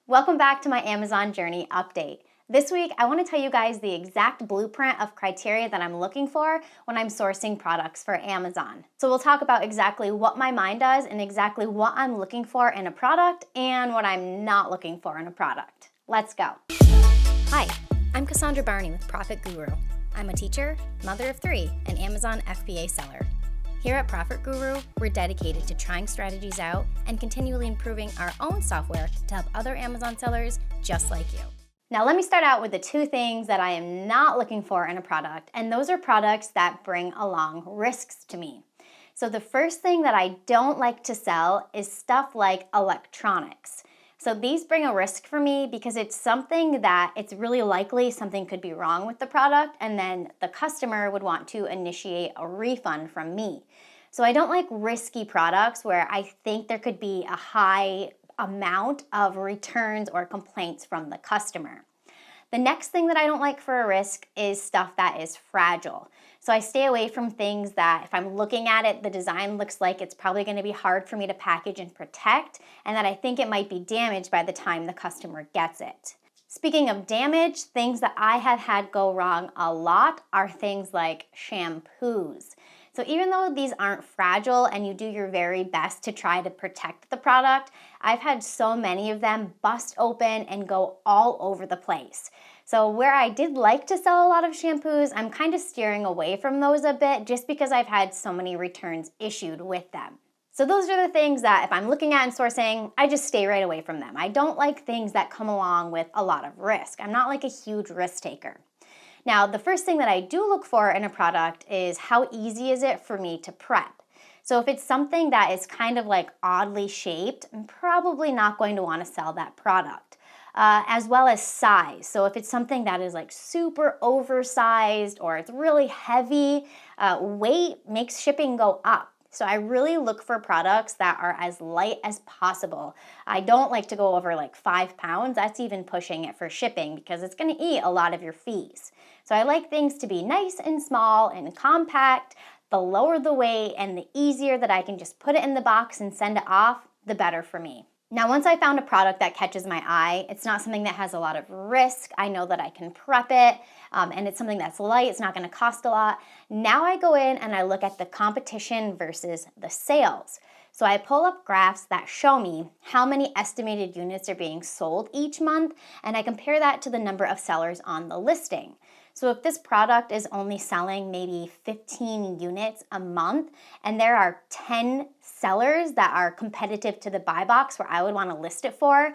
Welcome back to my Amazon journey update. This week, I want to tell you guys the exact blueprint of criteria that I'm looking for when I'm sourcing products for Amazon. So we'll talk about exactly what my mind does and exactly what I'm looking for in a product and what I'm not looking for in a product. Let's go. Hi, I'm Cassandra Barney with Profit Guru. I'm a teacher, mother of 3, and Amazon FBA seller. Here at Profit Guru, we're dedicated to trying strategies out and continually improving our own software to help other Amazon sellers just like you. Now let me start out with the 2 things that I am not looking for in a product, and those are products that bring along risks to me. So the first thing that I don't like to sell is stuff like electronics. So these bring a risk for me because it's something that it's really likely something could be wrong with the product, and then the customer would want to initiate a refund from me. So I don't like risky products where I think there could be a high amount of returns or complaints from the customer. The next thing that I don't like for a risk is stuff that is fragile. So I stay away from things that if I'm looking at it, the design looks like it's probably going to be hard for me to package and protect, and that I think it might be damaged by the time the customer gets it. Speaking of damage, things that I have had go wrong a lot are things like shampoos. So even though these aren't fragile and you do your very best to try to protect the product, I've had so many of them bust open and go all over the place. So where I did like to sell a lot of shampoos, I'm kind of steering away from those a bit just because I've had so many returns issued with them. So those are the things that if I'm looking at and sourcing, I just stay right away from them. I don't like things that come along with a lot of risk. I'm not like a huge risk taker. Now, the first thing that I do look for in a product is how easy is it for me to prep. So if it's something that is kind of like oddly shaped, I'm probably not going to want to sell that product. As well as size. So if it's something that is like super oversized or it's really heavy, weight makes shipping go up. So I really look for products that are as light as possible. I don't like to go over like 5 pounds. That's even pushing it for shipping because it's going to eat a lot of your fees. So I like things to be nice and small and compact. The lower the weight and the easier that I can just put it in the box and send it off, the better for me. Now, once I found a product that catches my eye, it's not something that has a lot of risk. I know that I can prep it, and it's something that's light. It's not going to cost a lot. Now I go in and I look at the competition versus the sales. So I pull up graphs that show me how many estimated units are being sold each month, and I compare that to the number of sellers on the listing. So if this product is only selling maybe 15 units a month and there are 10 sellers that are competitive to the buy box where I would want to list it for,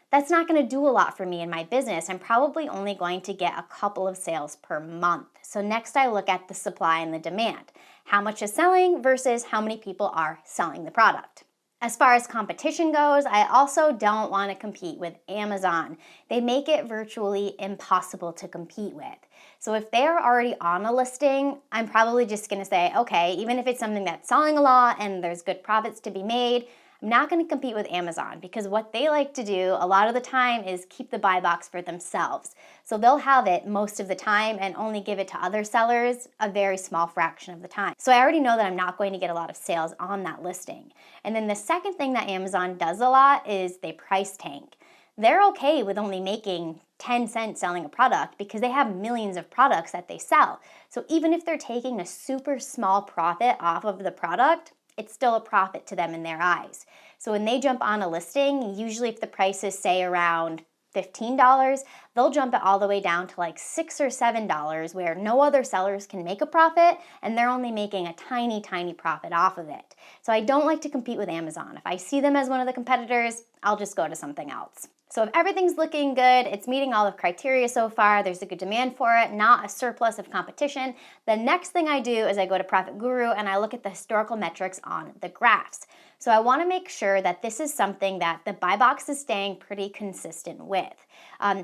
that's not going to do a lot for me in my business. I'm probably only going to get a couple of sales per month. So next I look at the supply and the demand. How much is selling versus how many people are selling the product. As far as competition goes, I also don't want to compete with Amazon. They make it virtually impossible to compete with. So if they're already on a listing, I'm probably just going to say, okay, even if it's something that's selling a lot and there's good profits to be made, I'm not going to compete with Amazon because what they like to do a lot of the time is keep the buy box for themselves. So they'll have it most of the time and only give it to other sellers a very small fraction of the time. So I already know that I'm not going to get a lot of sales on that listing. And then the second thing that Amazon does a lot is they price tank. They're okay with only making 10 cents selling a product because they have millions of products that they sell. So even if they're taking a super small profit off of the product, it's still a profit to them in their eyes. So when they jump on a listing, usually if the price is say around $15, they'll jump it all the way down to like $6 or $7 where no other sellers can make a profit and they're only making a tiny, tiny profit off of it. So I don't like to compete with Amazon. If I see them as one of the competitors, I'll just go to something else. So if everything's looking good, it's meeting all the criteria so far, there's a good demand for it, not a surplus of competition, the next thing I do is I go to Profit Guru and I look at the historical metrics on the graphs. So I want to make sure that this is something that the buy box is staying pretty consistent with.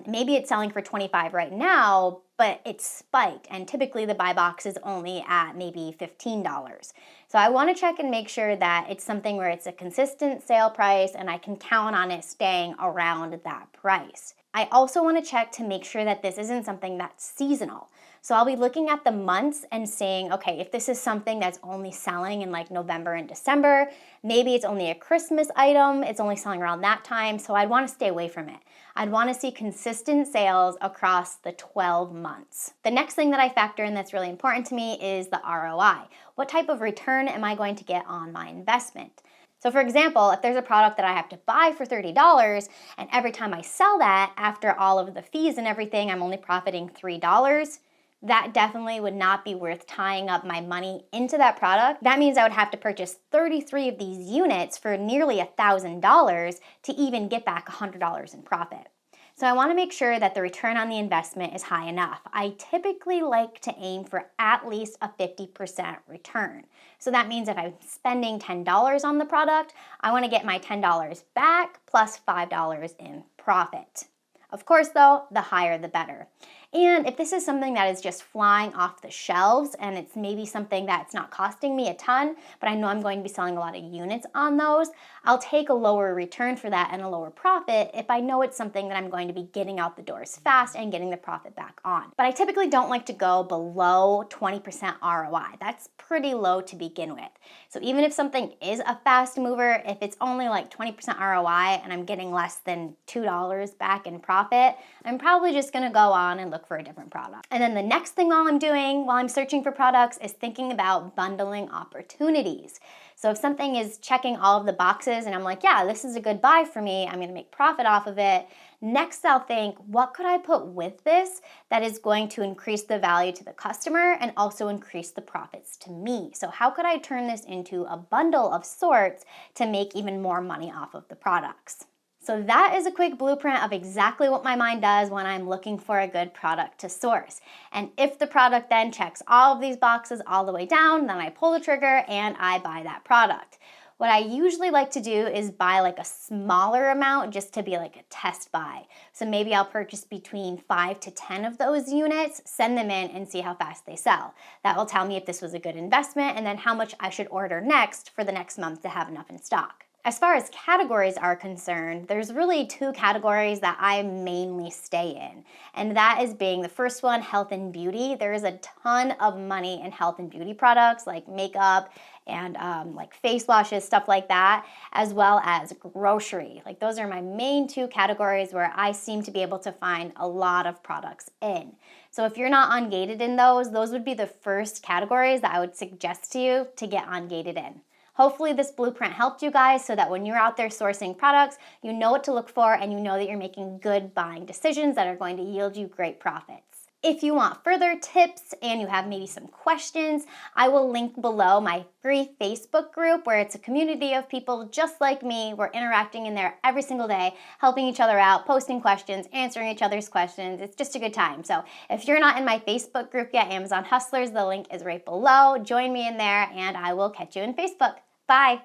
Maybe it's selling for $25 right now, but it's spiked, and typically the buy box is only at maybe $15. So I want to check and make sure that it's something where it's a consistent sale price and I can count on it staying around that price. I also want to check to make sure that this isn't something that's seasonal. So I'll be looking at the months and saying, okay, if this is something that's only selling in like November and December, maybe it's only a Christmas item, it's only selling around that time, so I'd want to stay away from it. I'd want to see consistent sales across the 12 months. The next thing that I factor in that's really important to me is the ROI. What type of return am I going to get on my investment? So for example, if there's a product that I have to buy for $30 and every time I sell that, after all of the fees and everything, I'm only profiting $3, that definitely would not be worth tying up my money into that product. That means I would have to purchase 33 of these units for nearly $1,000 to even get back $100 in profit. So I want to make sure that the return on the investment is high enough. I typically like to aim for at least a 50% return. So that means if I'm spending $10 on the product, I want to get my $10 back plus $5 in profit. Of course though, the higher the better. And if this is something that is just flying off the shelves and it's maybe something that's not costing me a ton, but I know I'm going to be selling a lot of units on those, I'll take a lower return for that and a lower profit if I know it's something that I'm going to be getting out the doors fast and getting the profit back on. But I typically don't like to go below 20% ROI. That's pretty low to begin with. So even if something is a fast mover, if it's only like 20% ROI and I'm getting less than $2 back in profit, I'm probably just gonna go on and look for a different product. And then the next thing while I'm searching for products is thinking about bundling opportunities. So if something is checking all of the boxes and I'm like, yeah, this is a good buy for me, I'm gonna make profit off of it. Next, I'll think, what could I put with this that is going to increase the value to the customer and also increase the profits to me? So how could I turn this into a bundle of sorts to make even more money off of the products? So that is a quick blueprint of exactly what my mind does when I'm looking for a good product to source. And if the product then checks all of these boxes all the way down, then I pull the trigger and I buy that product. What I usually like to do is buy like a smaller amount just to be like a test buy. So maybe I'll purchase between 5 to 10 of those units, send them in and see how fast they sell. That will tell me if this was a good investment and then how much I should order next for the next month to have enough in stock. As far as categories are concerned, there's really 2 categories that I mainly stay in. And that is being the first one, health and beauty. There is a ton of money in health and beauty products like makeup and like face washes, stuff like that, as well as grocery. Like those are my main 2 categories where I seem to be able to find a lot of products in. So if you're not ungated in those would be the first categories that I would suggest to you to get ungated in. Hopefully this blueprint helped you guys so that when you're out there sourcing products, you know what to look for and you know that you're making good buying decisions that are going to yield you great profits. If you want further tips and you have maybe some questions, I will link below my free Facebook group where it's a community of people just like me. We're interacting in there every single day, helping each other out, posting questions, answering each other's questions. It's just a good time. So if you're not in my Facebook group yet, Amazon Hustlers, the link is right below. Join me in there and I will catch you in Facebook. Bye.